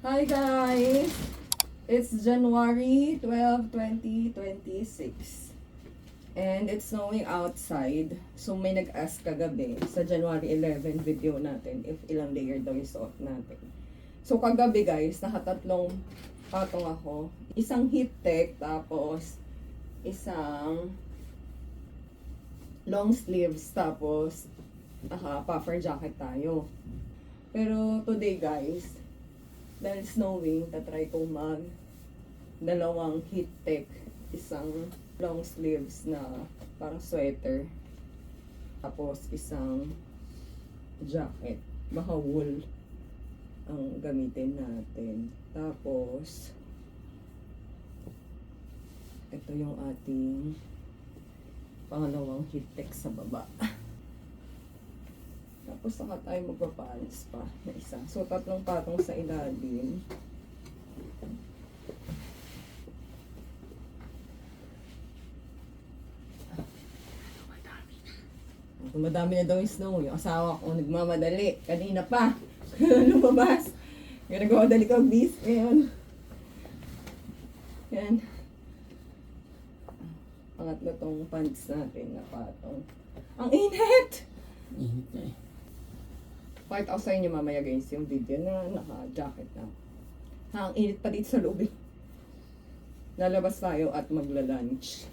Hi guys! It's January 12, 2026. And it's snowing outside. So may nag-ask kagabi sa January 11 video natin if ilang layer daw yung suot natin. So kagabi guys, nakatatlong patong ako. Isang heat tech, tapos isang long sleeves, tapos puffer jacket tayo. Pero today guys, dahil snowing, tatry kong mag dalawang heat tech, isang long sleeves na parang sweater, tapos isang jacket, baka wool ang gamitin natin. Tapos ito yung ating pangalawang heat tech sa baba. Tapos saka tayo magpapaalis pa na isa. So, tatlong patong sa ilalim. Madami na daw yung snow. Yung asawa ko nagmamadali. Kanina pa. Lumabas. Kaya nagmamadali ko bis. Ngayon. Yan. Pangatlo tong pants natin na patong. Ang init! Init na eh. Pakita ko sa inyo mamaya guys yung video na naka-jacket na. Ang init pa dito sa loob eh. Lalabas tayo at magla-lunch.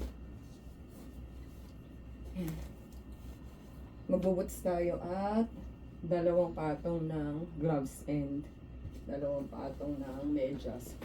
Magbubuts tayo at dalawang patong ng gloves and dalawang patong ng medyas.